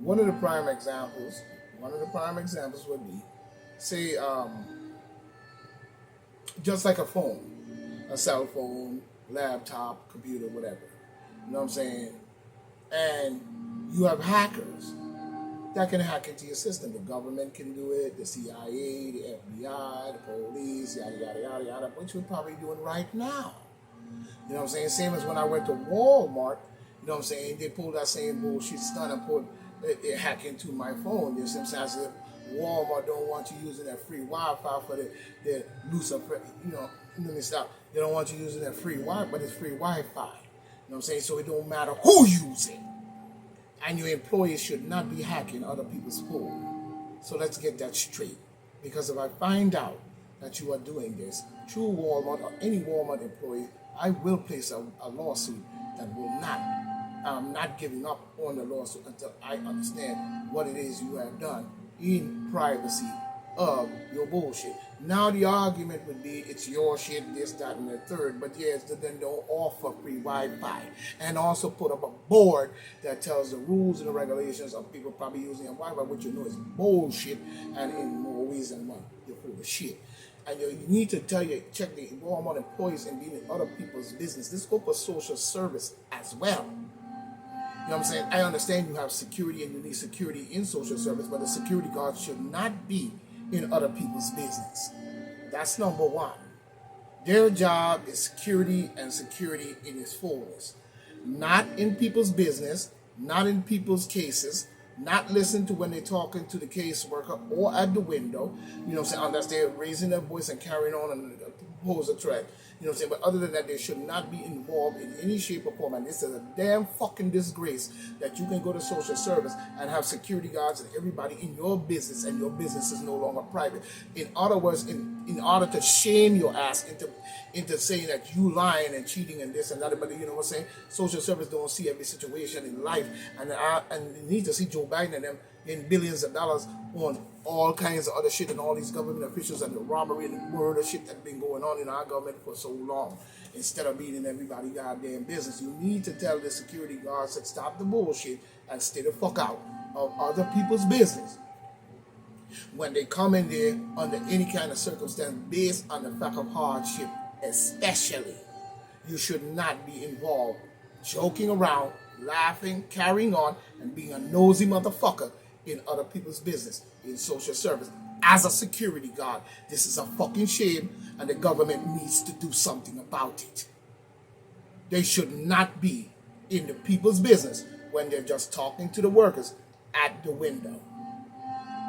one of the prime examples, one of the prime examples would be, say, just like a phone, a cell phone, laptop, computer, whatever. You know what I'm saying? And you have hackers that can hack into your system. The government can do it, the CIA, the FBI, the police, yada, yada, yada, yada, which we're probably doing right now. You know what I'm saying? Same as when I went to Walmart, you know what I'm saying? They pulled that same bullshit stunt and put it hack into my phone. You know what I'm saying? As if Walmart don't want you using that free Wi-Fi for the Lucifer, let me stop. They don't want you using that free Wi-Fi, but it's free Wi-Fi. You know what I'm saying? So it don't matter who uses it. And your employees should not be hacking other people's phone. So let's get that straight. Because if I find out that you are doing this through Walmart or any Walmart employee, I will place a lawsuit that will not, I'm not giving up on the lawsuit until I understand what it is you have done in privacy of your bullshit. Now the argument would be it's your shit, this, that, and the third, but yes, then don't offer free Wi-Fi. And also put up a board that tells the rules and the regulations of people probably using a Wi-Fi, which you know is bullshit, and in more ways than one, you're full of shit. And you need to check the Walmart employees and be in other people's business. This go for social service as well. You know what I'm saying? I understand you have security and you need security in social service, but the security guards should not be in other people's business. That's number one. Their job is security and security in its fullness. Not in people's business, not in people's cases, not listen to when they're talking to the caseworker or at the window, you know what I'm saying, unless they're raising their voice and carrying on and pose a threat. You know what I'm saying? But other than that, they should not be involved in any shape or form. And this is a damn fucking disgrace that you can go to social service and have security guards and everybody in your business and your business is no longer private. In other words, in order to shame your ass into saying that you lying and cheating and this and that, but you know what I'm saying? Social service don't see every situation in life, and you need to see Joe Biden and them in billions of dollars on all kinds of other shit and all these government officials and the robbery and the murder shit that's been going on in our government for so long. Instead of being in everybody's goddamn business, you need to tell the security guards to stop the bullshit and stay the fuck out of other people's business when they come in there under any kind of circumstance based on the fact of hardship. Especially, you should not be involved joking around, laughing, carrying on, and being a nosy motherfucker in other people's business in social service. As a security guard, this is a fucking shame, and the government needs to do something about it. They should not be in the people's business when they're just talking to the workers at the window.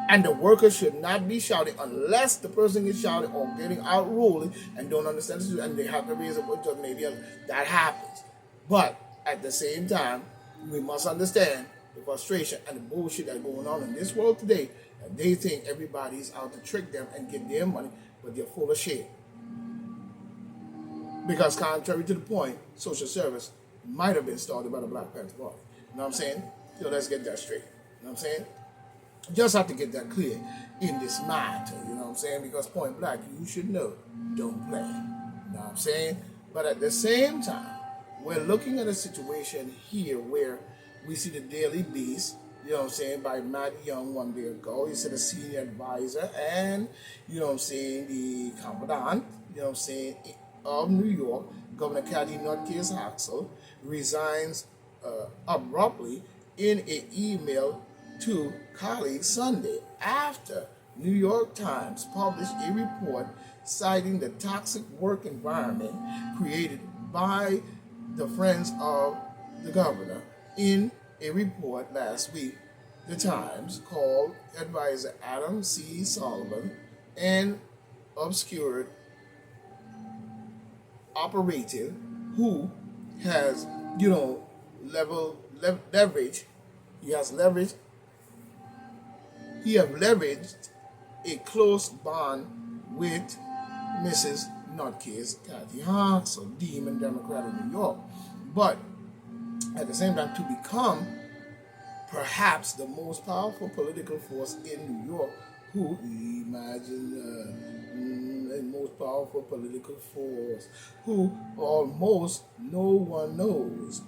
And the workers should not be shouting unless the person is shouting or getting outruled and don't understand this, and they have to raise a voice. Maybe that happens. But at the same time, we must understand the frustration and the bullshit that's going on in this world today. That they think everybody's out to trick them and get their money, but they're full of shit. Because contrary to the point, social service might have been started by the Black Panther Party. You know what I'm saying? So let's get that straight. You know what I'm saying? Just have to get that clear in this matter, you know what I'm saying? Because point blank, you should know, don't play. You know what I'm saying? But at the same time, we're looking at a situation here where we see the Daily Beast, you know what I'm saying, by Matt Young one day ago. He said a senior advisor and, you know what I'm saying, the commandant, you know what I'm saying, of New York, Governor Kathy Nutcase Haxel, resigns abruptly in an email to colleagues Sunday after New York Times published a report citing the toxic work environment created by the Friends of the Governor. In a report last week, the Times called advisor Adam C. Sullivan an obscured operative who has, leverage. He has leveraged a close bond with Mrs. Nutcase Kathy Haxel, Demon Democrat of New York. But at the same time, to become perhaps the most powerful political force in New York, who imagine the most powerful political force, who almost no one knows,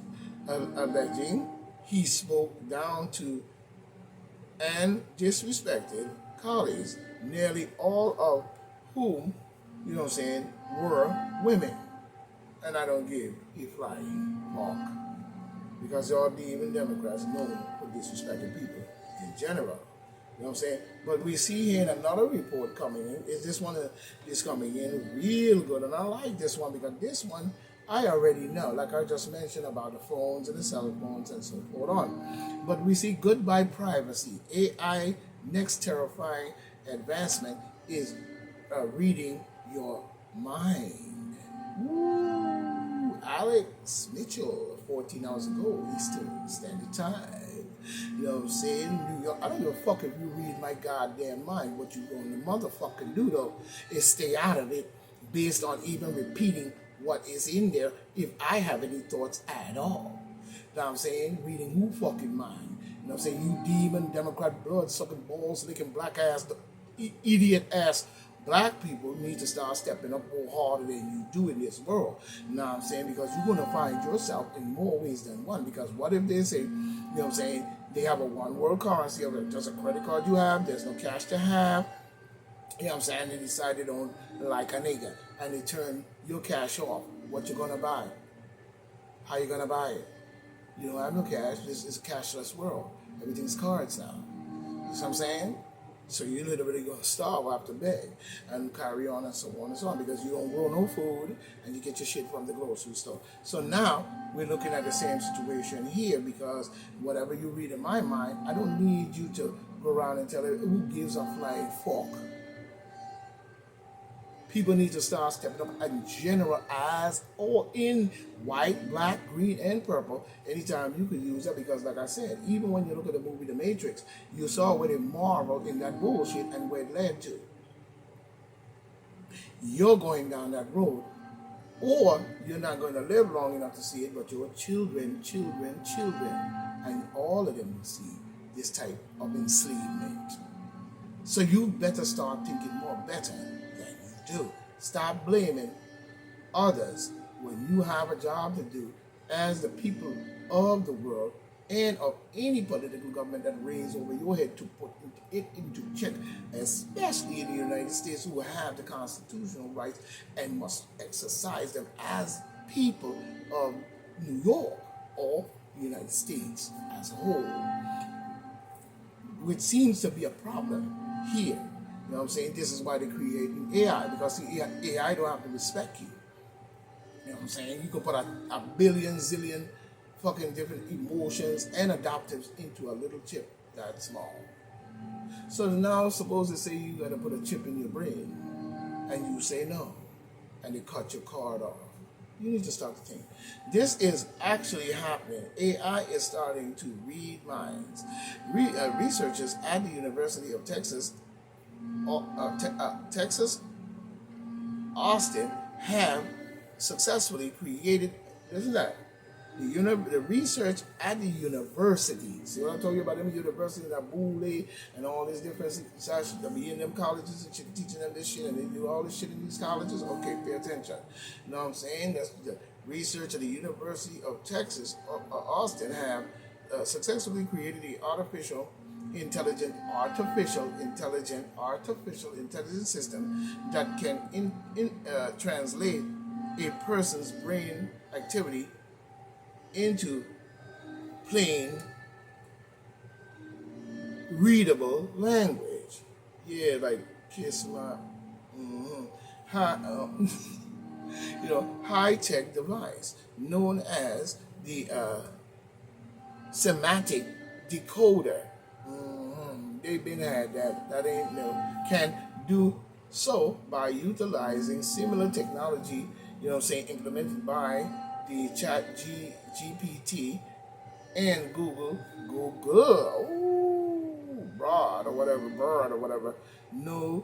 alleging he spoke down to and disrespected colleagues, nearly all of whom, were women. And I don't give a flying hawk because all even Democrats known for disrespecting people in general. You know what I'm saying? But we see here in another report coming in, this one is coming in real good. And I like this one because this one I already know, like I just mentioned about the phones and the cell phones and so forth on. But we see goodbye privacy. AI next terrifying advancement is reading your mind. Woo! Alex Mitchell, 14 hours ago, Eastern Standard Time. You know what I'm saying? New York. I don't give a fuck if you read my goddamn mind. What you going to motherfucking do though is stay out of it based on even repeating what is in there if I have any thoughts at all. You know what I'm saying? Reading who fucking mind? You know what I'm saying? You demon, Democrat, blood sucking, balls licking, black ass, idiot ass black people need to start stepping up more harder than you do in this world. You know what I'm saying? Because you're going to find yourself in more ways than one. Because what if they say, you know what I'm saying, they have a one world currency of just a credit card you have, there's no cash to have. You know what I'm saying? They decided on like a nigga and they turn your cash off. What you going to buy? How you going to buy it? You don't have no cash. This is a cashless world. Everything's cards now. You know what I'm saying? So you're literally going to starve after beg and carry on and so on and so on because you don't grow no food and you get your shit from the grocery store. So now we're looking at the same situation here because whatever you read in my mind, I don't need you to go around and tell it who gives a flying fork. People need to start stepping up in general as or in white, black, green, and purple. Anytime you could use that because like I said, even when you look at the movie The Matrix, you saw where they marveled in that bullshit and where it led to. You're going down that road or you're not going to live long enough to see it, but your children, and all of them will see this type of enslavement. So you better start thinking more better than you do. Stop blaming others when you have a job to do as the people of the world and of any political government that reigns over your head to put it into check, especially in the United States who have the constitutional rights and must exercise them as people of New York or the United States as a whole, which seems to be a problem here. You know what I'm saying? This is why they're creating AI, because see, AI don't have to respect you. You know what I'm saying? You can put a billion, zillion fucking different emotions and adaptives into a little chip that small. So now suppose they say you gotta put a chip in your brain and you say no and they cut your card off. You need to start to think. This is actually happening. AI is starting to read minds. Researchers at the University of Texas, Austin, have successfully created, listen to that, the research at the university. See what I'm talking about? Them universities that Boole and all these different such that be in them colleges and shit, teaching them this shit, and they do all this shit in these colleges. Okay, pay attention. You know what I'm saying? That's the research at the University of Texas, Austin, have successfully created the artificial intelligence system that can translate a person's brain activity into plain, readable language. Yeah, like kiss my, high-tech device known as the semantic decoder. They've been had that. That ain't no. Can do so by utilizing similar technology. You know what I'm saying? Implemented by the GPT and Google, Broad or whatever. No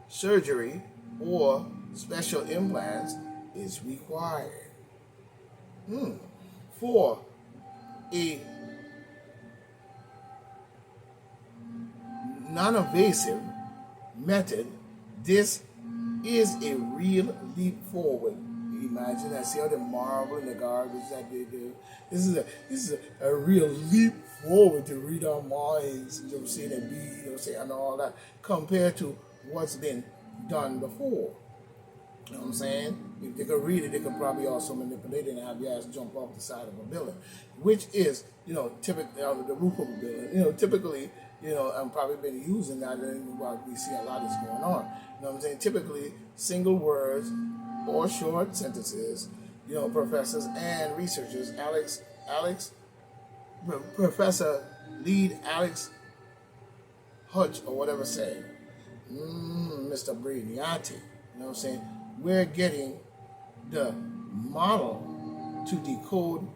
surgery or special implants is required. For a non-invasive method, this is a real leap forward. Imagine that. See all the marvel and the garbage that they do. This is a real leap forward to read our minds, you know what I'm saying, and be, you know what I'm saying, and all that, compared to what's been done before. You know what I'm saying? If they could read it, they could probably also manipulate it and have your ass jump off the side of a building, which is, typically the roof of a building. Typically, I've probably been using that, and we see a lot of this going on. You know what I'm saying? Typically, single words or short sentences. Professors and researchers, Professor Lead Alex Hutch or whatever said, Mr. Brainiati, you know what I'm saying? We're getting the model to decode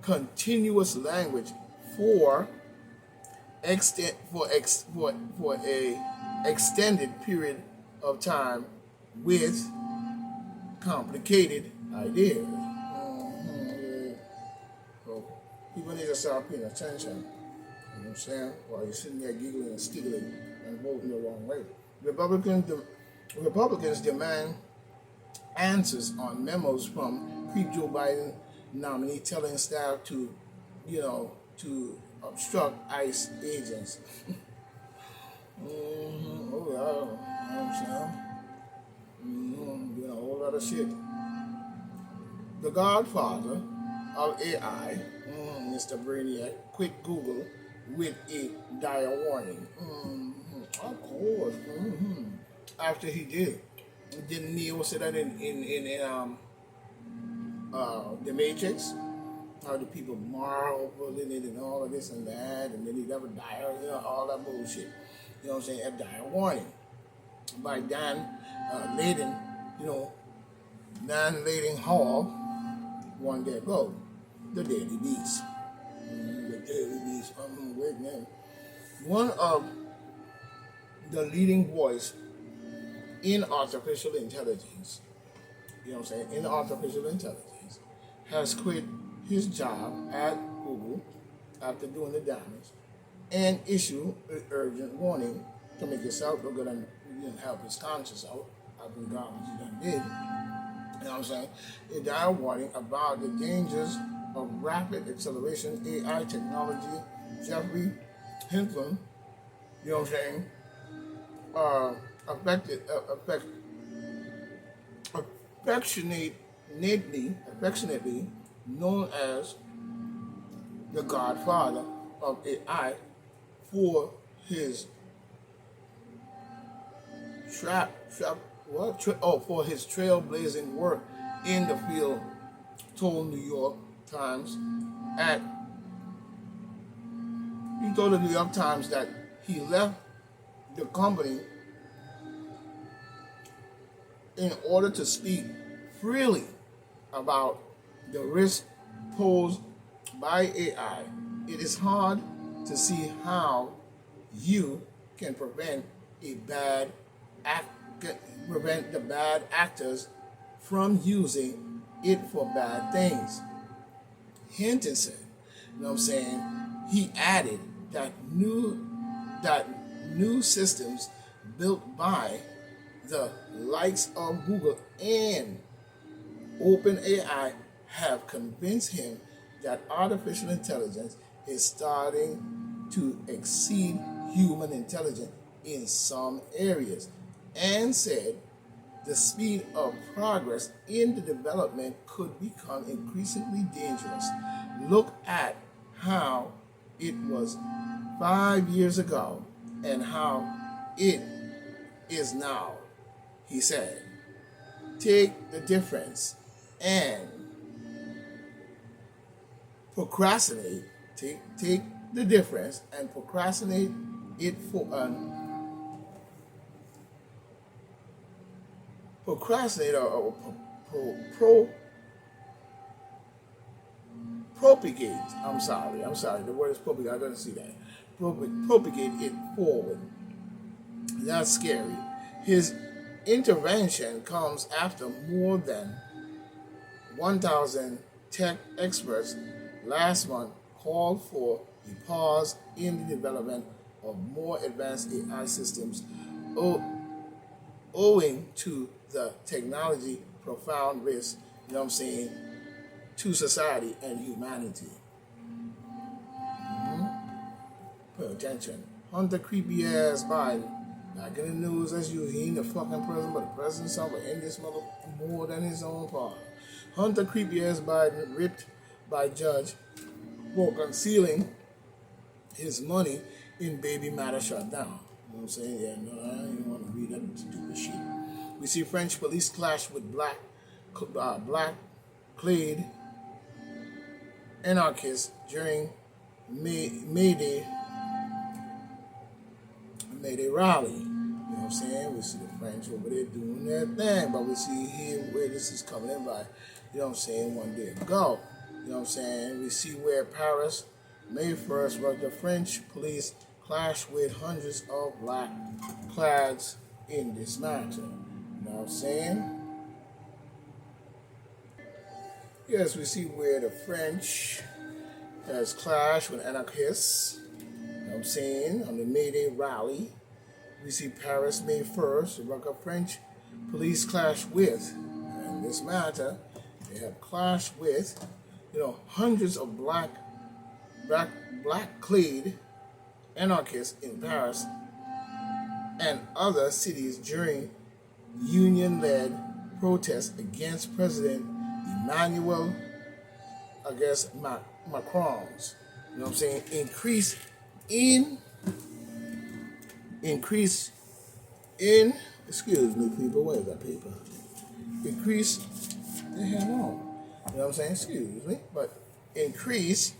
continuous language for a extended period of time with complicated ideas. So people need to start paying attention. You know what I'm saying? While you're sitting there giggling and stiggling and voting the wrong way. Republicans demand answers on memos from pre-Joe Biden nominee telling staff to obstruct ICE agents. Oh yeah, you know what I'm saying? A whole lot of shit. The godfather of AI, Mr. Brainiac, quit Google with a dire warning. Of course. After he did. Didn't Neo say that in The Matrix? How the people marvel in it and all of this and that, and then he never died, all that bullshit. You know what I'm saying? A dire warning by Dan Layden, Dan Layden Hall, one day ago. The Daily Beast. The Daily Beast. Great name. One of the leading voice in artificial intelligence, in artificial intelligence, has quit his job at Google after doing the damage and issue an urgent warning to make himself look good and help his conscience out after the garbage he done did. You know what I'm saying? A dire warning about the dangers of rapid acceleration AI technology. Jeffrey Hinton, you know what I'm saying, affectionately known as the godfather of AI for his for his trailblazing work in the field, told New York Times that he left the company in order to speak freely about the risk posed by AI. It is hard to see how you can prevent the bad actors from using it for bad things. Hinton said, you know what I'm saying? He added that new systems built by the likes of Google and OpenAI have convinced him that artificial intelligence is starting to exceed human intelligence in some areas, and said the speed of progress in the development could become increasingly dangerous. Look at how it was 5 years ago and how it is now, he said. Take the difference and procrastinate. Take the difference and procrastinate it for propagate. I'm sorry. The word is propagate. I didn't see that. Propagate it forward. That's scary. His intervention comes after more than 1,000 tech experts last month called for a pause in the development of more advanced AI systems owing to the technology profound risk, you know what I'm saying, to society and humanity. Pay attention. Hunter creepy ass Biden. Back in the news as usual. He ain't the fucking president, but the president's son will end this mother more than his own part. Hunter creepy ass Biden ripped by judge for concealing his money in baby matter shut down. You know what I'm saying? Yeah, no, I didn't want to read that stupid shit. We see French police clash with black clad anarchists during May Day rally. You know what I'm saying? We see the French over there doing their thing, but we see here where this is coming in by, you know what I'm saying, one day ago. You know what I'm saying? We see where Paris, May 1st, was the French police clashed with hundreds of black clads in this matter. You know what I'm saying? Yes, we see where the French has clashed with anarchists. You know what I'm saying? On the May Day rally. We see Paris, May 1st, the French police clash with, in this matter, they have clashed with, you know, hundreds of black clad anarchists in Paris and other cities during union-led protests against President Emmanuel, Macron's, you know what I'm saying, increase in, excuse me, people, where's that paper? Increase, the hell on, you know what I'm saying, excuse me, but increase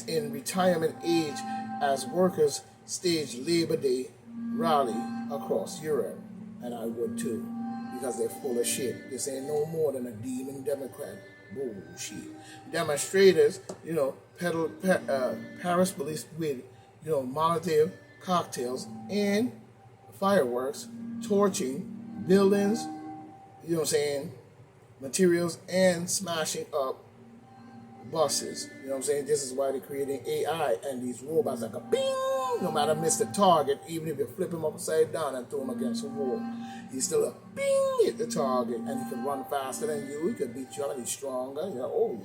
in retirement age as workers stage Labor Day rally across Europe, and I would too, because they're full of shit. This ain't no more than a demon Democrat bullshit. Demonstrators, you know, Paris police with, you know, Molotov cocktails and fireworks, torching buildings, you know what I'm saying, materials, and smashing up buses. You know what I'm saying? This is why they're creating AI and these robots like a bing, no matter miss the target, even if you flip him upside down and throw him against a wall, he's still a bing, hit the target, and he can run faster than you, he can beat you up, and he's stronger, you know,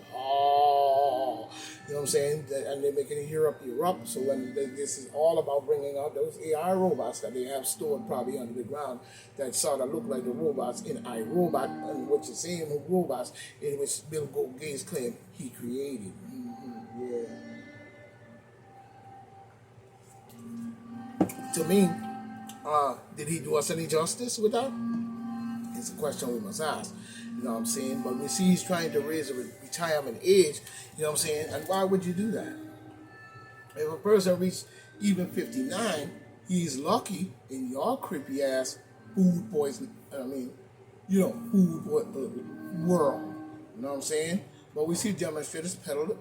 you know what I'm saying? And they're making Europe erupt, so when this is all about bringing out those AI robots that they have stored probably under the ground that sort of look like the robots in iRobot, and which is the same robots in which Bill Gates claimed he created. Yeah. To me, did he do us any justice with that? It's a question we must ask. You know what I'm saying? But we see he's trying to raise the retirement age, you know what I'm saying? And why would you do that? If a person reaches even 59, he's lucky in your creepy ass food poison, food world. You know what I'm saying? But we see demonstrators pedal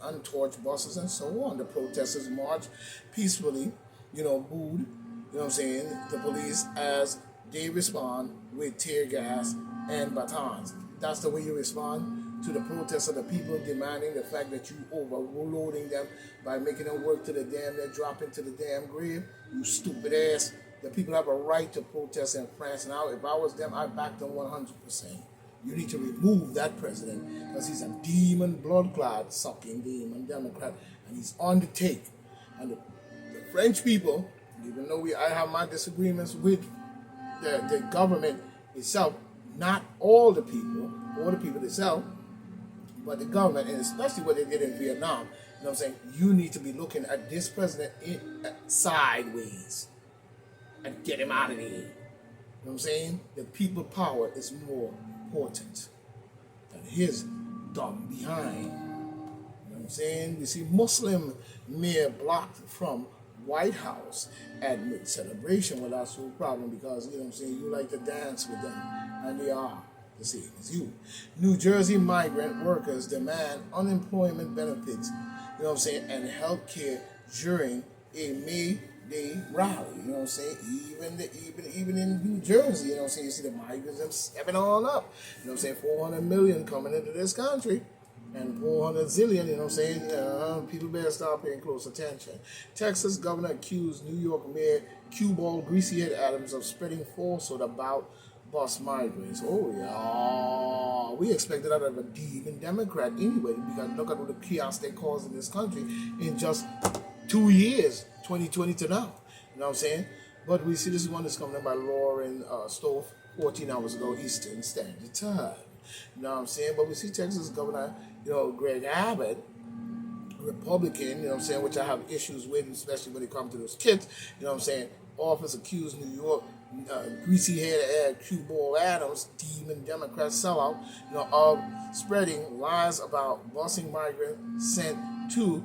and torch buses and so on. The protesters march peacefully, you know, booed, you know what I'm saying, the police as they respond with tear gas and batons. That's the way you respond to the protests of the people demanding the fact that you overloading them by making them work to the damn, they're dropping to the damn grave. You stupid ass. The people have a right to protest in France. Now, if I was them, I'd back them 100%. You need to remove that president because he's a demon, blood-clad, sucking demon Democrat, and he's on the take. And the French people, even though I have my disagreements with the government itself, not all the people, or the people itself, but the government, and especially what they did in Vietnam, you know what I'm saying? You need to be looking at this president sideways and get him out of there. You know what I'm saying? The people power is more important than his dumb behind. You know what I'm saying? We see Muslim mayor blocked from White House at mid-celebration. Well, that's no problem because, you know what I'm saying, you like to dance with them, and they are the same as you. New Jersey migrant workers demand unemployment benefits, you know what I'm saying, and health care during a May Day rally. You know what I'm saying? Even in New Jersey, you know what I'm saying, you see the migrants them stepping on up. You know what I'm saying? 400 million coming into this country. And 400 zillion, you know what I'm saying? People better start paying close attention. Texas governor accused New York Mayor Cue Ball Greasyhead Adams of spreading falsehood about bus migrants. Oh yeah, we expected that of a demon Democrat anyway, because look at all the chaos they caused in this country in just 2 years, 2020 to now. You know what I'm saying? But we see this one is coming in by Lauren Stove 14 hours ago Eastern Standard Time. You know what I'm saying? But we see Texas Governor, Greg Abbott, Republican, you know what I'm saying, which I have issues with, especially when it comes to those kids, you know what I'm saying, office accused New York, greasy head Q Ball Adams, demon Democrat sellout, of spreading lies about busing migrants sent to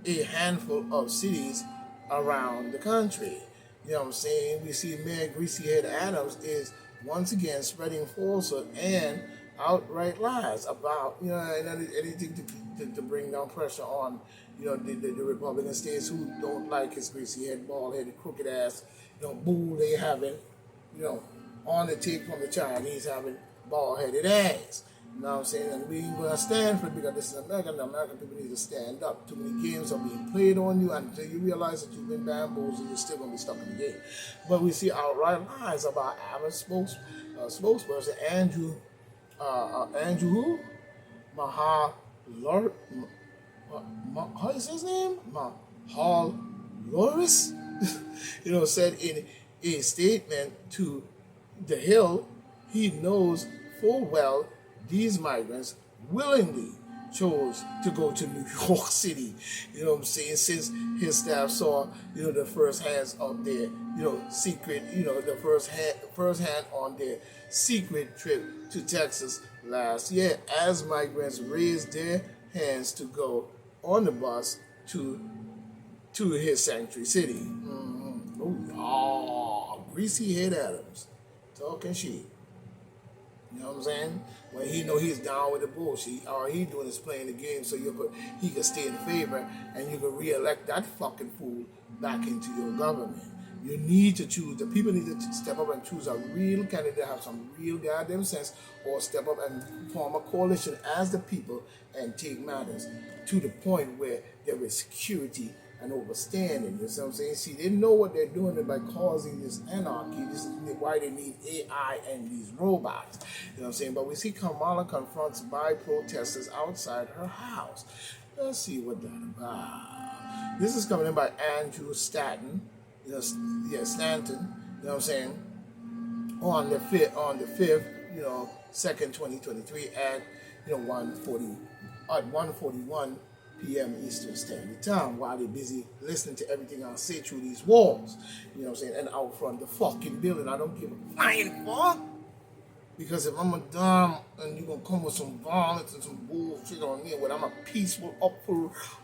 a handful of cities around the country. You know what I'm saying? We see Mayor Greasyhead Adams is once again spreading falsehood and outright lies about, and anything to bring down pressure on, the Republican states who don't like his greasy head, bald headed, crooked ass, bull they having, on the take from the Chinese having bald headed ass. You know what I'm saying? And we ain't going to stand for it because this is America, and the American people need to stand up. Too many games are being played on you, and until you realize that you've been bamboozled, you're still going to be stuck in the game. But we see outright lies about our spokesperson, Andrew who? How is his name? Mahal Loris? Said in a statement to The Hill, he knows full well these migrants willingly chose to go to New York City, you know what I'm saying, since his staff saw, the first hands of their, secret, the first hand on their secret trip to Texas last year as migrants raised their hands to go on the bus to his sanctuary city. Oh, greasy head Adams, talking shit. You know what I'm saying? When he know he's down with the bullshit, all he doing is playing the game so he can stay in favor and you can re-elect that fucking fool back into your government. You need to choose. The people need to step up and choose a real candidate, have some real goddamn sense, or step up and form a coalition as the people and take matters to the point where there is security and overstanding. You know what I'm saying? See, they know what they're doing by causing this anarchy. This is why they need AI and these robots. You know what I'm saying? But we see Kamala confronts by protesters outside her house. Let's see what that's about. This is coming in by Andrew Stanton. Stanton. You know what I'm saying? On the 5th, 2nd, 2023 at 1:41 p.m. Eastern Standard Time while they're busy listening to everything I say through these walls. You know what I'm saying? And out front the fucking building. I don't give a flying fuck. Because if I'm a dumb and you're going to come with some violence and some bullshit on me, when I'm a peaceful,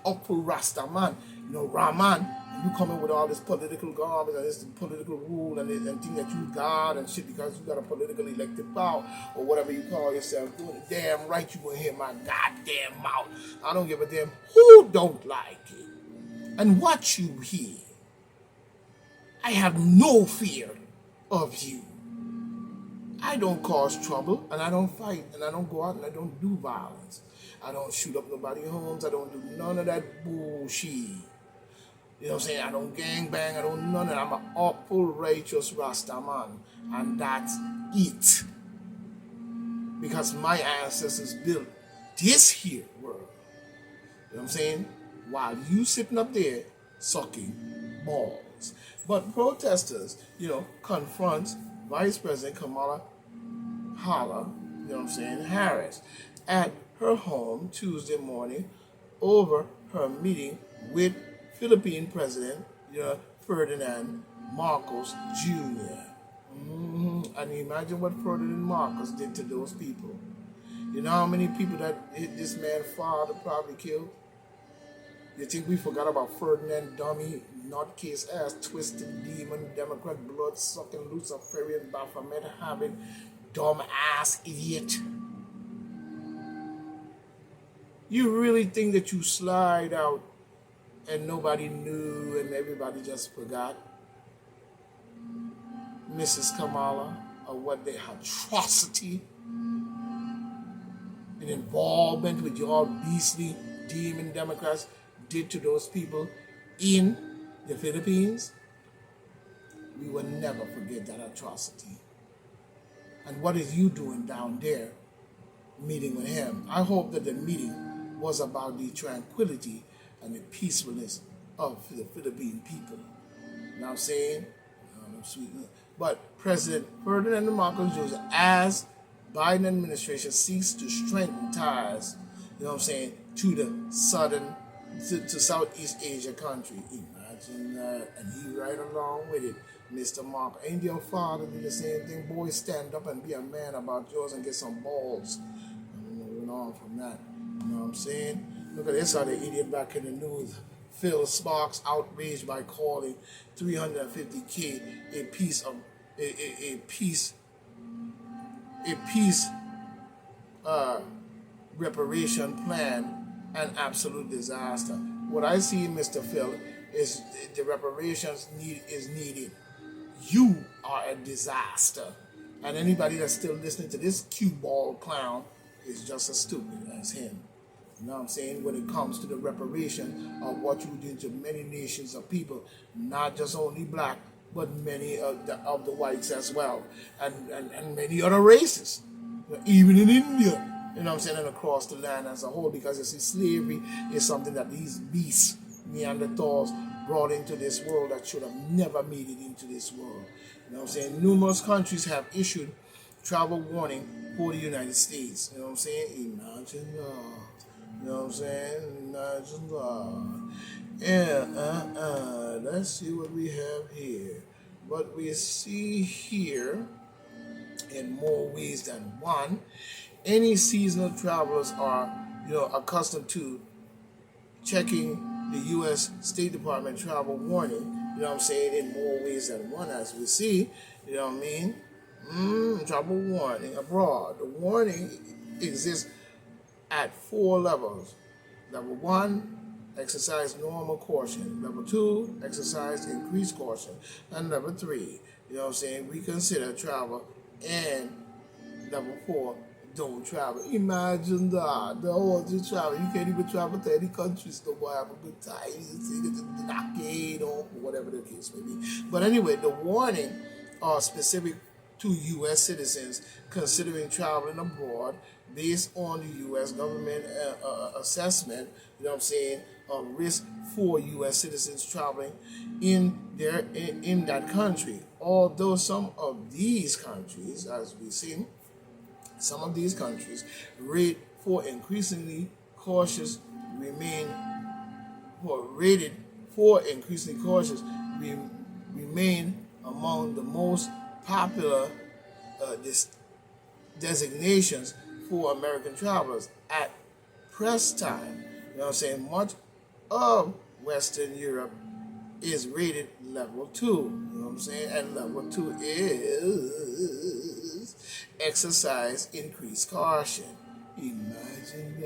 upper Rasta man, Rahman, and you come in with all this political garbage and this political rule and think that you God and shit because you got a political elected power or whatever you call yourself, doing it damn right you will hear my goddamn mouth. I don't give a damn who don't like it and what you hear. I have no fear of you. I don't cause trouble, and I don't fight, and I don't go out, and I don't do violence. I don't shoot up nobody's homes. I don't do none of that bullshit. You know what I'm saying? I don't gangbang. I don't none of that. I'm an awful righteous Rasta man, and that's it. Because my ancestors built this here world. You know what I'm saying? While you sitting up there sucking balls. But protesters, confront Vice President Kamala Harris at her home Tuesday morning over her meeting with Philippine President Ferdinand Marcos Jr. And imagine what Ferdinand Marcos did to those people. You know how many people that this man's father probably killed? You think we forgot about Ferdinand, dummy, nutcase ass, twisted demon, Democrat, blood-sucking, Luciferian, Baphomet having, dumb ass idiot? You really think that you slide out and nobody knew and everybody just forgot? Mrs. Kamala, or what the atrocity and involvement with your beastly demon Democrats did to those people in the Philippines, we will never forget that atrocity. And what is you doing down there meeting with him? I hope that the meeting was about the tranquility and the peacefulness of the Philippine people. You know what I'm saying? Sweet. But President Ferdinand Marcos Jr., as Biden administration seeks to strengthen ties, you know what I'm saying, to the to Southeast Asia country. Imagine that. And he right along with it. Mr. Mark, ain't your father do the same thing? Boy, stand up and be a man about yours and get some balls. And moving on from that. You know what I'm saying? Look at this other idiot back in the news. Phil Sparks outraged by calling 350K a piece of a peace reparation plan an absolute disaster. What I see, Mr. Phil, is the reparations is needed. You are a disaster. And anybody that's still listening to this cue ball clown is just as stupid as him. You know what I'm saying? When it comes to the reparation of what you did to many nations of people, not just only black, but many of the whites as well, and many other races, even in India. You know what I'm saying? And across the land as a whole, because you see, slavery is something that these beasts, Neanderthals, brought into this world that should have never made it into this world. You know what I'm saying? Numerous countries have issued travel warning for the United States. You know what I'm saying? Imagine that. You know what I'm saying? Imagine that. Let's see what we have here. What we see here, in more ways than one, any seasonal travelers are, accustomed to checking the U.S. State Department travel warning, you know what I'm saying, in more ways than one, as we see, you know what I mean? Travel warning abroad. The warning exists at 4 levels. Level 1, exercise normal caution. Level 2, exercise increased caution. And level 3, you know what I'm saying, reconsider travel. And level 4, don't travel. Imagine that. The whole just travel. You can't even travel to any countries no more. Have a good time. You see the arcade or whatever the case may be. But anyway, the warning are specific to U.S. citizens considering traveling abroad based on the U.S. government assessment, you know what I'm saying, of risk for U.S. citizens traveling in that country. Although some of these countries, as we've seen, some of these countries rate for increasingly cautious remain among the most popular designations for American travelers at press time. You know what I'm saying? Much of Western Europe is rated level 2. You know what I'm saying? And level 2 is exercise increased caution. Imagine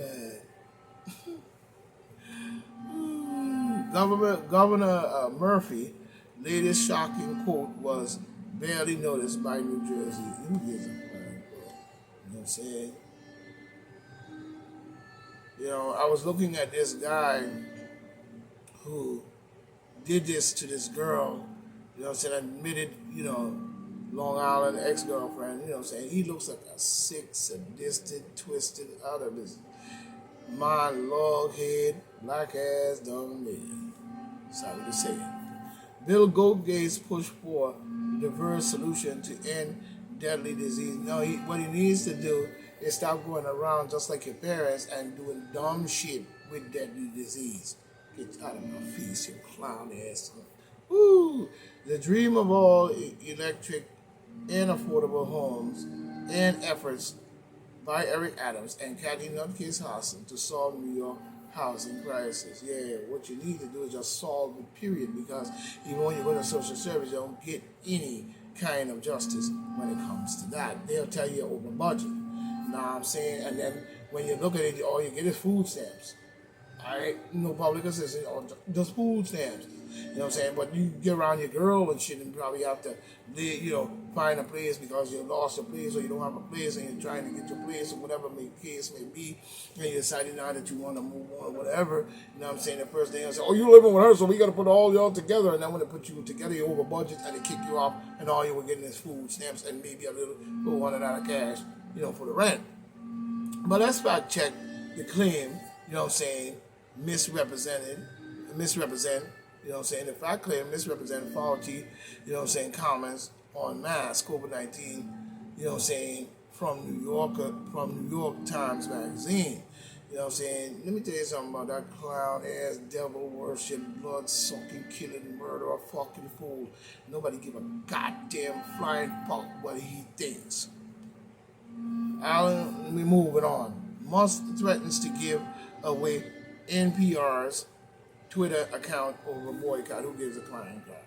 that. Governor Murphy latest shocking quote was barely noticed by New Jersey. Who gives a fuck, bro? You know what I'm saying? I was looking at this guy who did this to this girl, you know what I'm saying, admitted, Long Island ex-girlfriend, you know what I'm saying, he looks like a sick, sadistic, twisted, out of his mind, log head, black ass, dumb nigga. Sorry to say it. Bill Gates push for diverse solution to end deadly disease. No, what he needs to do is stop going around just like your parents and doing dumb shit with deadly disease. Get out of my face, you clown ass. Woo! The dream of all electric and affordable homes and efforts by Eric Adams and Kathy Nutcase Hassan to solve New York housing crisis. Yeah, what you need to do is just solve it, period, because even when you go to social service, you don't get any kind of justice when it comes to that. They'll tell you over budget. You know what I'm saying? And then when you look at it, all you get is food stamps. Alright, no public assistance, or just food stamps. You know what I'm saying? But you get around your girl and shit and probably have to, find a place because you lost a place or you don't have a place and you're trying to get your place or whatever the case may be, and you decided now that you want to move on or whatever, you know what I'm saying, the first day I say, oh, you living with her, so we got to put all y'all together, and then when they put you together, you're over budget, and they kick you off, and all you were getting is food stamps and maybe a little $100 cash, for the rent. But let's fact check the claim, you know what I'm saying, misrepresent, you know what I'm saying, the fact claim misrepresent faulty, you know what I'm saying, comments on mass COVID-19, you know what I'm saying, from New York Times Magazine. You know what I'm saying? Let me tell you something about that clown-ass, devil worship, blood-sucking, killing, murderer, fucking fool. Nobody give a goddamn flying fuck what he thinks. Alan, we moving on. Musk threatens to give away NPR's Twitter account over boycott. Who gives a flying crap?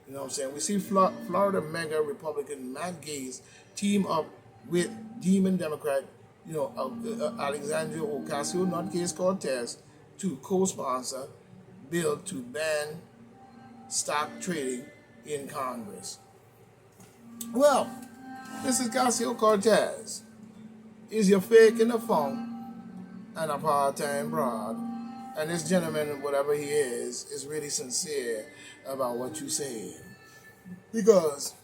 You know what I'm saying? We see Florida mega Republican Matt Gaetz team up with demon Democrat, Alexandria Ocasio-Cortez to co-sponsor bill to ban stock trading in Congress. Well, this is Ocasio-Cortez. Is your fake in the funk and a part-time broad? And this gentleman, whatever he is really sincere about what you say. Because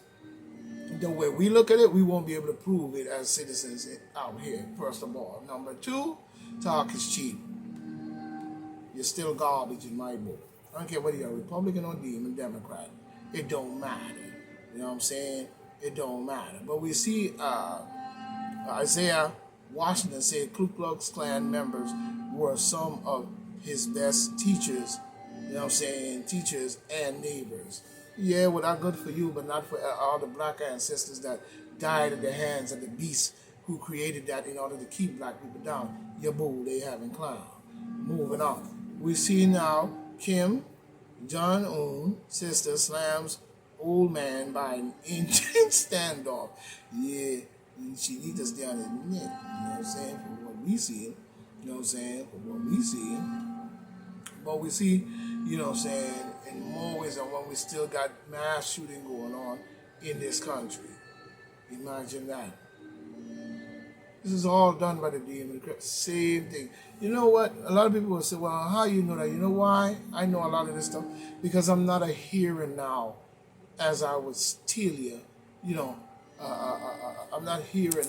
the way we look at it, we won't be able to prove it as citizens out here, first of all. Number two, talk is cheap. You're still garbage in my book. I don't care whether you're a Republican or Democrat. It don't matter. You know what I'm saying? It don't matter. But we see Isaiah Washington said Ku Klux Klan members were some of his best teachers, you know what I'm saying, teachers and neighbors. Yeah, well, that's good for you, but not for all the black ancestors that died at the hands of the beasts who created that in order to keep black people down. Your bull they having clown. Moving on. We see now Kim Jong-un sister slams old man by an intense standoff. Yeah, she needs us down in the neck, you know what I'm saying, for what we see. You know what I'm saying, for what we see. But we see, you know what I'm saying, in more ways than one, we still got mass shooting going on in this country. Imagine that. This is all done by the demon. Same thing. You know what? A lot of people will say, well, how you know that? You know why? I know a lot of this stuff. Because I'm not a here and now, as I was tell you. I'm not here and